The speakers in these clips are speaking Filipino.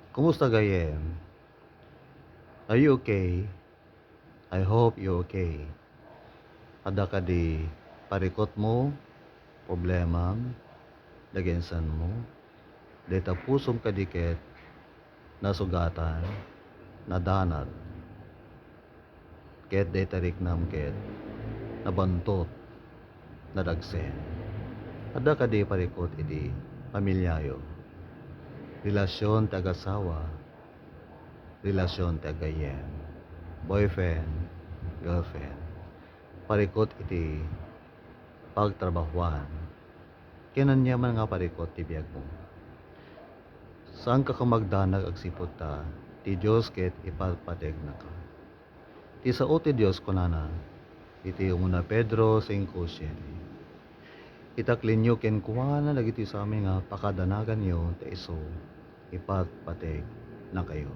Kumusta gayem? Are you okay? I hope you're okay. Ada ka di parikot mo, problema, dagensan mo, deta pusom kadikit, nasugatan, nadanat, ket deta riknam ket, nabantot, nadagsen. Ada ka di parikot iti pamilyayo, relasyon tagasawa, relasyon tagayem, boyfriend, girlfriend, parikot iti pagtrabahuan. Kinanyaman nga parikot ti biyag mo. Saan ka magdanag agsipot ta, ti Diyos ket ipalpateg na ka. Ti sao ti Diyos kunana, iti umuna Pedro 5:7. Itaklinyo ken kuana dagiti sa amin nga pakadanagan yo ta iso ipalpateg na kayo.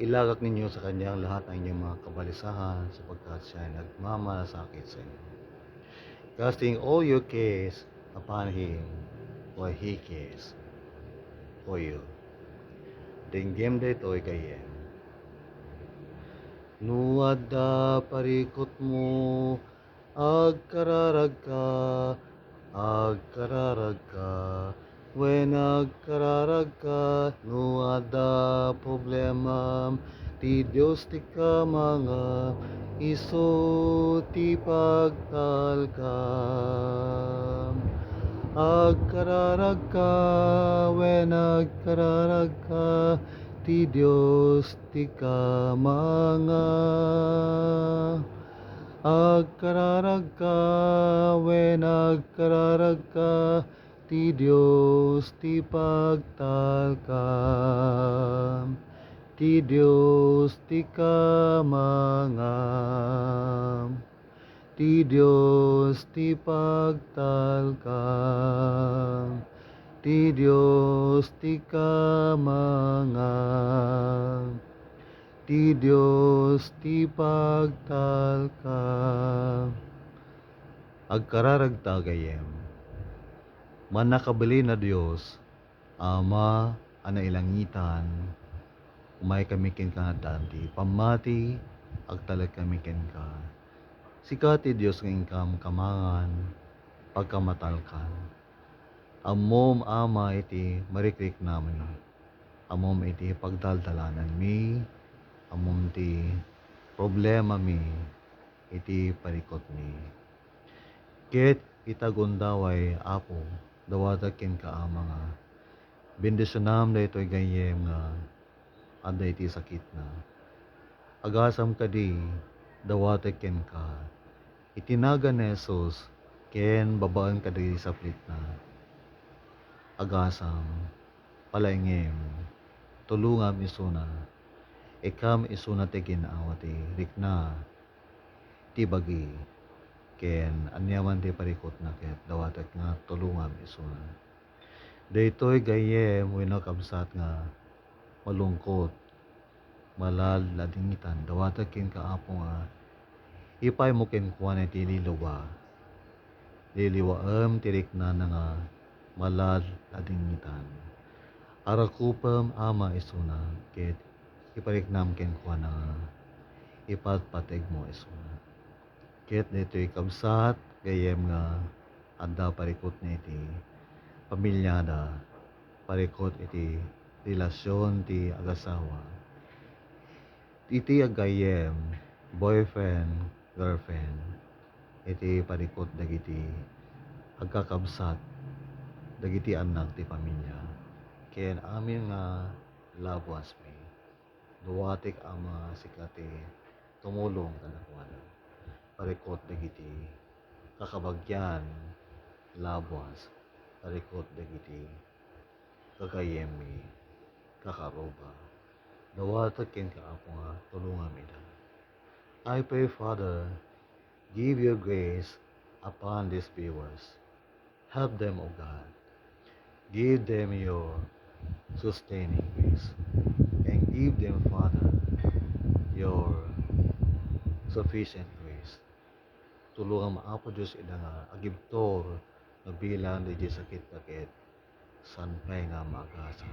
Ilagak ninyo sa kanya ang lahat ng inyong mga kabalisahan sapagkat siya ay nagmamalasakit sa inyo. Casting all your cares upon Him, for He cares for you. Dinggem daytoy kayem. Nuadda parikot mo, agkararag ka, when agkararag ka, nuadda problema, ti Diyos ti ka mga, iso ti pagtalkam. Agkararag ka, when agkararag ka, ti Diyos ti ka mga. Agkararag ka, when agkararag ka, ti Diyos ti pagtalkam. Ti Diyos ti ka mga. Ti Diyos ti pagtalkam, ti Diyos ti kamangam, ti Diyos ti pagtalkam. Agkararag tagayem, manakabali na Diyos, Ama, anailangitan, umay kami ken ka tanti, pamati, agtalag kami ken ka. Sikati Diyos ng ingkam kamangan, pagkamatalkan. Amom ama iti marikrik namin. Amom iti pagdaldalanan mi. Amom ti problema mi. Iti parikot mi. Ket itagundaway apo, dawatag ken kaama nga. Bendisyonam da ito'y gayem nga, ada iti sakit na. Agasam kadi, dawatag ken ka. Itinaga ni Jesus, ken babaan ka diri sa plit na. Agasam, palaingem, tulungam isuna, ikam isuna ti ginawati, rikna, ti bagi, ken anyaman ti parikot na ket, dawatek nga tulungam isuna. Daytoy gayem, wenno kabsat nga, malungkot, malal ladingitan, dawatek ken kaapo nga, ipay mo ken kuan iti liliwaem tirik na nga malad adingitan. Arakupem ama isuna ket ipariknam ken kuan nga ipatpateg mo isuna. Ket dito'y kabsat gayem nga adda parikot na iti pamilyada, parikot iti relasyon ti agasawa. Iti agayem boyfriend, girlfriend, iti parikot dagiti agkakabsat dagiti anak ti pamilya. Ken amin nga loved ones mi, duwatek ama sikati tumulong kadakwada. Parikot dagiti kakabagyan, loved ones, parikot dagiti kagayem mi, kakaroba. Duwatek ken kaapo nga tulungan mi da. I pray, Father, give your grace upon these viewers. Help them, O God. Give them your sustaining grace. And give them, Father, your sufficient grace. Tulungan maapo Diyos ida nga agibtor na bilang di sakit-sakit sanpay nga magasan.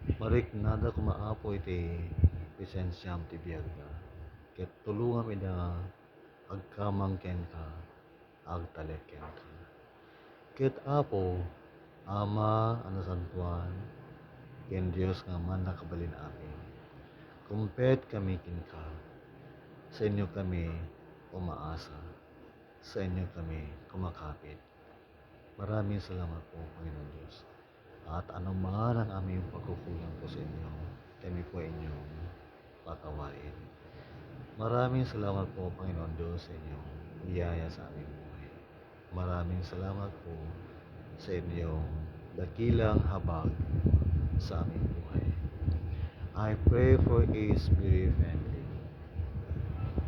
Marik nada kumaapo iti lisensyam ti biyag ka. Ket tulungan mi da agkamang ken ka, agtalek ken ka. Ket Apo, Ama, ano santuan, ken Dios nga man nakabalin amin. Kumpet kami ken ka. Sa inyo kami umaasa. Sa inyo kami kumakapit. Maraming salamat po, Panginoon Diyos. At anuman ang aming pagkukulang po sa inyo, kami po inyong patawarin. Maraming salamat po, Panginoon Diyos, sa inyong biyaya sa aming buhay. Maraming salamat po sa inyong dakilang habag sa aming buhay. I pray for a spirit family.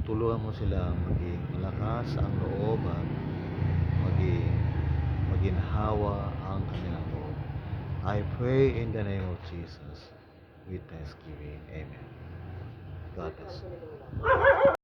Tulungan mo silang maging malakas ang loob at maginhawa ang kanilang loob. I pray in the name of Jesus with thanksgiving. Amen. God bless.